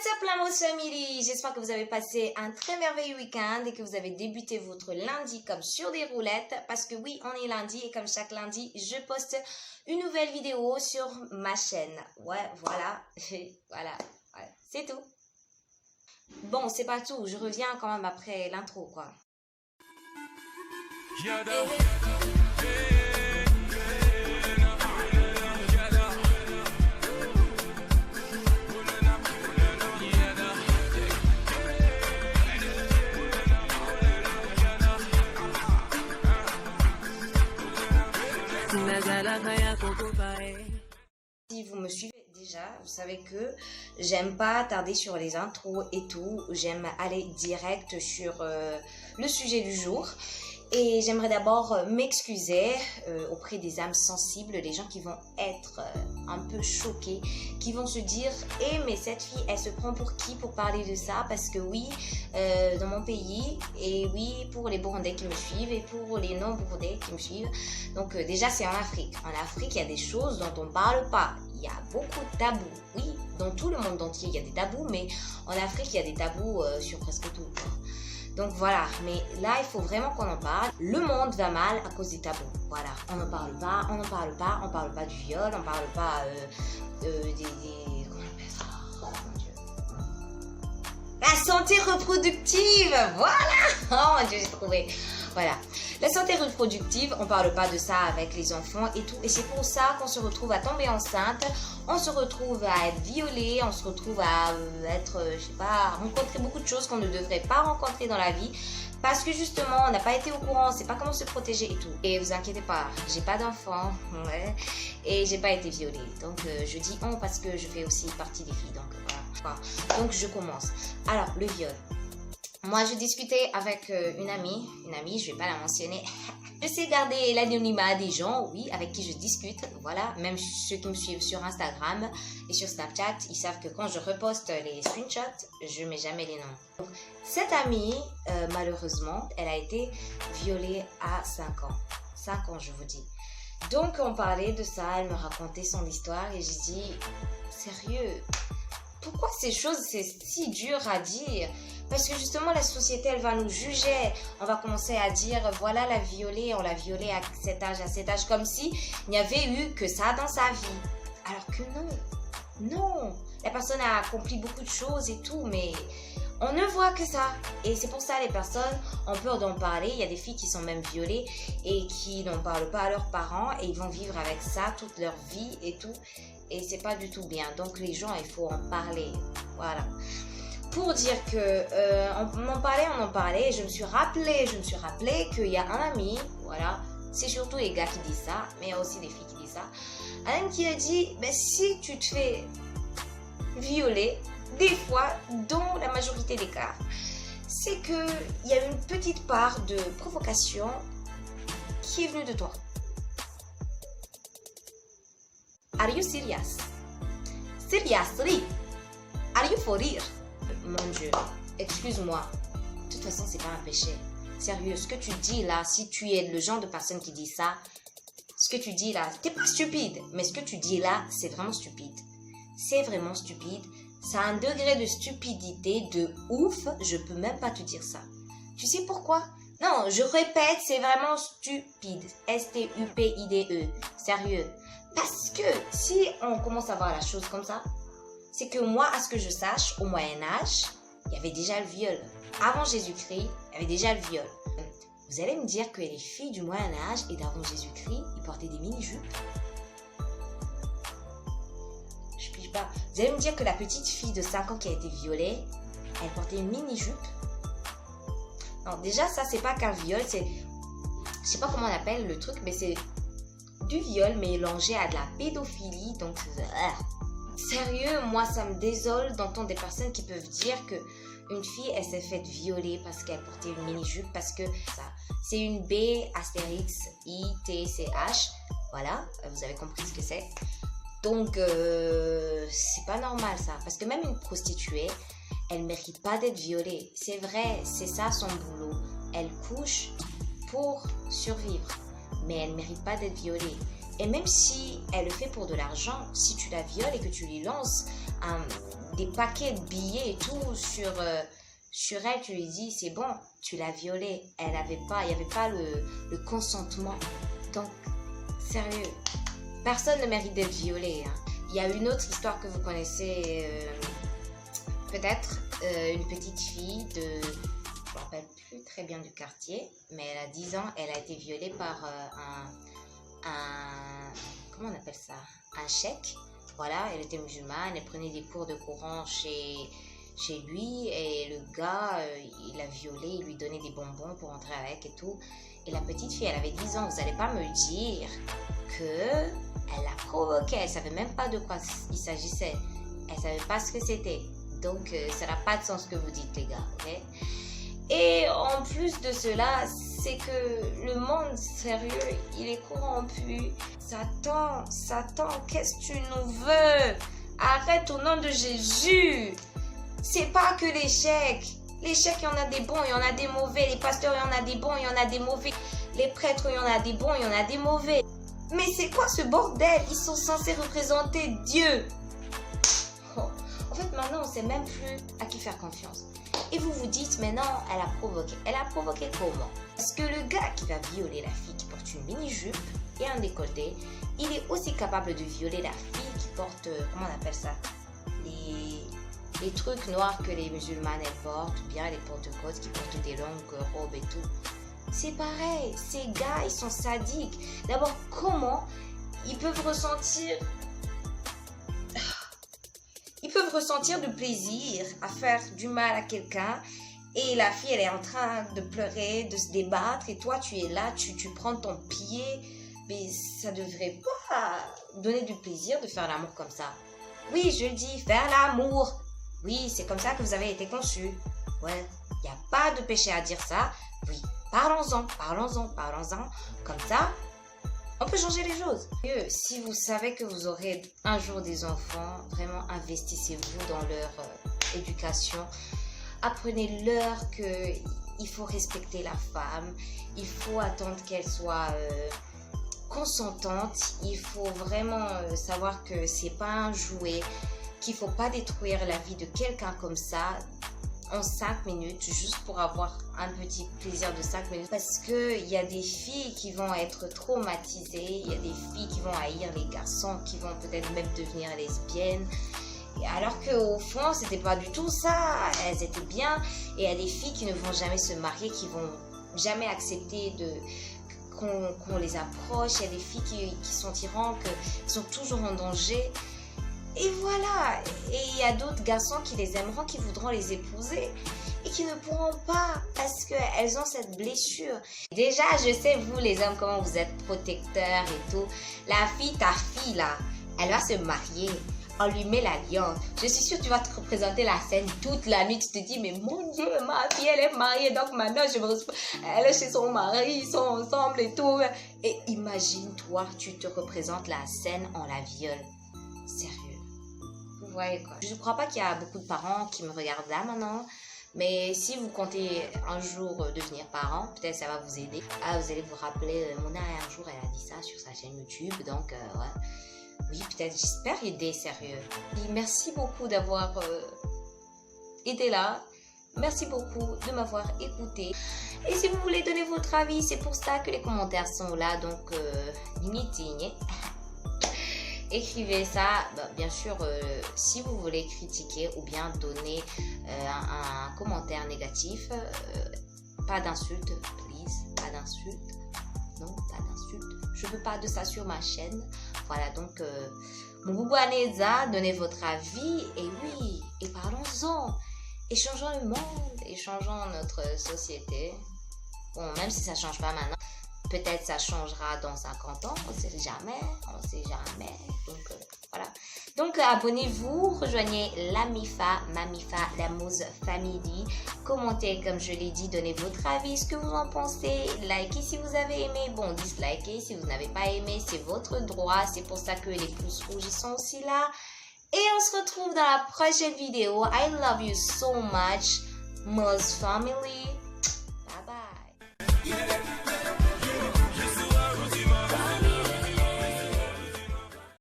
What's up la Mouse Family? J'espère que vous avez passé un très merveilleux week-end et que vous avez débuté votre lundi comme sur des roulettes parce que oui, on est lundi et comme chaque lundi, je poste une nouvelle vidéo sur ma chaîne. Ouais, voilà, voilà, ouais, c'est tout. Bon, c'est pas tout, je reviens quand même après l'intro quoi. Si vous me suivez déjà, vous savez que j'aime pas tarder sur les intros et tout. J'aime aller direct sur le sujet du jour. Et j'aimerais d'abord m'excuser auprès des âmes sensibles, les gens qui vont être un peu choqués, qui vont se dire « Eh, mais cette fille, elle se prend pour qui pour parler de ça ?» Parce que oui, dans mon pays, et oui, pour les Burundais qui me suivent et pour les non-Burundais qui me suivent. Donc déjà, c'est en Afrique. En Afrique, il y a des choses dont on ne parle pas. Il y a beaucoup de tabous. Oui, dans tout le monde entier, il y a des tabous, mais en Afrique, il y a des tabous sur presque tout. Donc voilà, mais là, il faut vraiment qu'on en parle. Le monde va mal à cause des tabous. Voilà, on n'en parle pas, on n'en parle pas, on parle pas du viol, on parle pas des... Comment on appelle ça? Oh mon Dieu. La santé reproductive, voilà. Oh mon Dieu, j'ai trouvé. Voilà. La santé reproductive, on parle pas de ça avec les enfants et tout. Et c'est pour ça qu'on se retrouve à tomber enceinte, on se retrouve à être violé, on se retrouve à être, je sais pas, à rencontrer beaucoup de choses qu'on ne devrait pas rencontrer dans la vie. Parce que justement, on n'a pas été au courant, on sait pas comment se protéger et tout. Et vous inquiétez pas, j'ai pas d'enfant, ouais, et j'ai pas été violée. Donc je dis on parce que je fais aussi partie des filles. Donc voilà. Donc je commence. Alors, le viol. Moi, je discutais avec une amie, je vais pas la mentionner. Je sais garder l'anonymat des gens, oui, avec qui je discute, voilà. Même ceux qui me suivent sur Instagram et sur Snapchat, ils savent que quand je reposte les screenshots, je mets jamais les noms. Donc, cette amie, malheureusement, elle a été violée à 5 ans. 5 ans, je vous dis. Donc, on parlait de ça, elle me racontait son histoire et j'ai dit, sérieux, pourquoi ces choses, c'est si dur à dire? Parce que justement, la société, elle va nous juger. On va commencer à dire, voilà, la violée, on l'a violée à cet âge, comme si il n'y avait eu que ça dans sa vie. Alors que non, non. La personne a accompli beaucoup de choses et tout, mais on ne voit que ça. Et c'est pour ça, les personnes ont peur d'en parler. Il y a des filles qui sont même violées et qui n'en parlent pas à leurs parents et ils vont vivre avec ça toute leur vie et tout. Et c'est pas du tout bien. Donc, les gens, il faut en parler. Voilà. Pour dire que on en parlait, et je me suis rappelé qu'il y a un ami, voilà, c'est surtout les gars qui disent ça, mais il y a aussi des filles qui disent ça. Un ami qui a dit, ben, si tu te fais violer, des fois, dans la majorité des cas, c'est qu'il y a une petite part de provocation qui est venue de toi. Are you serious? Seriously? Are you for real? Mon Dieu, excuse-moi. De toute façon, c'est pas un péché. Sérieux, ce que tu dis là, si tu es le genre de personne qui dit ça, ce que tu dis là, t'es pas stupide, mais ce que tu dis là, c'est vraiment stupide. C'est vraiment stupide. Ça a un degré de stupidité de ouf, je peux même pas te dire ça. Tu sais pourquoi? Non, je répète, c'est vraiment stupide. S-T-U-P-I-D-E. Sérieux. Parce que si on commence à voir la chose comme ça, c'est que moi, à ce que je sache, au Moyen-Âge, il y avait déjà le viol. Avant Jésus-Christ, il y avait déjà le viol. Vous allez me dire que les filles du Moyen-Âge et d'avant Jésus-Christ, ils portaient des mini-jupes? Je ne pige pas. Vous allez me dire que la petite fille de 5 ans qui a été violée, elle portait une mini-jupe? Non, déjà, ça, c'est pas qu'un viol, c'est... Je sais pas comment on appelle le truc, mais c'est du viol mélangé à de la pédophilie, donc... Sérieux, moi ça me désole d'entendre des personnes qui peuvent dire que une fille elle s'est faite violer parce qu'elle portait une mini-jupe, parce que ça c'est une B astérix I T C H, voilà, vous avez compris ce que c'est. Donc c'est pas normal ça, parce que même une prostituée, elle mérite pas d'être violée. C'est vrai, c'est ça son boulot. Elle couche pour survivre, mais elle mérite pas d'être violée. Et même si elle le fait pour de l'argent, si tu la violes et que tu lui lances des paquets de billets et tout sur elle, tu lui dis, c'est bon, tu l'as violée. Il n'y avait pas le consentement. Donc, sérieux, personne ne mérite d'être violé. Hein. Il y a une autre histoire que vous connaissez peut-être, une petite fille je ne me rappelle plus très bien du quartier, mais elle a 10 ans, elle a été violée par comment on appelle ça? Un cheikh. Voilà, elle était musulmane, elle prenait des cours de Coran chez lui et le gars, il l'a violée, il lui donnait des bonbons pour entrer avec et tout. Et la petite fille, elle avait 10 ans, vous n'allez pas me dire qu'elle l'a provoqué, elle ne savait même pas de quoi il s'agissait, elle ne savait pas ce que c'était. Donc, ça n'a pas de sens ce que vous dites, les gars, ok? Et en plus de cela, c'est que le monde, sérieux, il est corrompu. Satan, qu'est-ce que tu nous veux? Arrête au nom de Jésus. C'est pas que l'échec. L'échec, il y en a des bons, il y en a des mauvais. Les pasteurs, il y en a des bons, il y en a des mauvais. Les prêtres, il y en a des bons, il y en a des mauvais. Mais c'est quoi ce bordel? Ils sont censés représenter Dieu. Oh. En fait, maintenant, on ne sait même plus à qui faire confiance. Et vous vous dites, mais non, elle a provoqué. Elle a provoqué comment? Parce que le gars qui va violer la fille qui porte une mini-jupe et un décolleté, il est aussi capable de violer la fille qui porte, comment on appelle ça? Les trucs noirs que les musulmanes elles portent, ou bien les porte-côtes qui portent des longues robes et tout. C'est pareil, ces gars, ils sont sadiques. D'abord, comment ils peuvent ressentir du plaisir à faire du mal à quelqu'un et la fille elle est en train de pleurer, de se débattre et toi tu es là, tu prends ton pied, mais ça devrait pas donner du plaisir de faire l'amour comme ça. Oui, je dis faire l'amour. Oui, c'est comme ça que vous avez été conçus. Ouais, il n'y a pas de péché à dire ça. Oui, parlons-en. Comme ça, on peut changer les choses. Si vous savez que vous aurez un jour des enfants, vraiment investissez-vous dans leur éducation. Apprenez-leur qu'il faut respecter la femme, il faut attendre qu'elle soit consentante, il faut vraiment savoir que c'est pas un jouet, qu'il faut pas détruire la vie de quelqu'un comme ça en 5 minutes juste pour avoir un petit plaisir de 5 minutes, parce qu'il y a des filles qui vont être traumatisées, il y a des filles qui vont haïr les garçons, qui vont peut-être même devenir lesbiennes, alors qu'au fond c'était pas du tout ça, elles étaient bien. Et il y a des filles qui ne vont jamais se marier, qui vont jamais accepter qu'on les approche. Il y a des filles qui sont tyrannes, qui sont toujours en danger. Et voilà, et il y a d'autres garçons qui les aimeront, qui voudront les épouser et qui ne pourront pas parce qu'elles ont cette blessure. Déjà, je sais, vous les hommes, comment vous êtes protecteurs et tout. La fille, ta fille là, elle va se marier. On lui met l'alliance. Je suis sûre que tu vas te représenter la scène toute la nuit. Tu te dis, mais mon Dieu, ma fille, elle est mariée. Donc maintenant, elle est chez son mari, ils sont ensemble et tout. Et imagine-toi, tu te représentes la scène, on la viole. Sérieux. Vous voyez quoi. Je ne crois pas qu'il y a beaucoup de parents qui me regardent là maintenant. Mais si vous comptez un jour devenir parent, peut-être ça va vous aider. Vous allez vous rappeler, Mona, un jour, elle a dit ça sur sa chaîne YouTube. Donc, ouais. Oui, peut-être, j'espère aider, sérieux. Et merci beaucoup d'avoir été là. Merci beaucoup de m'avoir écouté. Et si vous voulez donner votre avis, c'est pour ça que les commentaires sont là. Donc, écrivez ça. Bah, bien sûr, si vous voulez critiquer ou bien donner un commentaire négatif, pas d'insultes, please. Pas d'insultes. Non, pas d'insultes. Je veux pas de ça sur ma chaîne. Voilà, donc, mon boubou Aneza, donnez votre avis. Et oui, et parlons-en. Échangeons le monde, échangeons notre société. Bon, même si ça ne change pas maintenant, peut-être ça changera dans 50 ans. On ne sait jamais, Donc, voilà. Donc, abonnez-vous, rejoignez la MIFA, la Mouze Family. Commentez, comme je l'ai dit, donnez votre avis, ce que vous en pensez. Likez si vous avez aimé. Bon, dislikez si vous n'avez pas aimé. C'est votre droit. C'est pour ça que les pouces rouges sont aussi là. Et on se retrouve dans la prochaine vidéo. I love you so much, Mouze Family.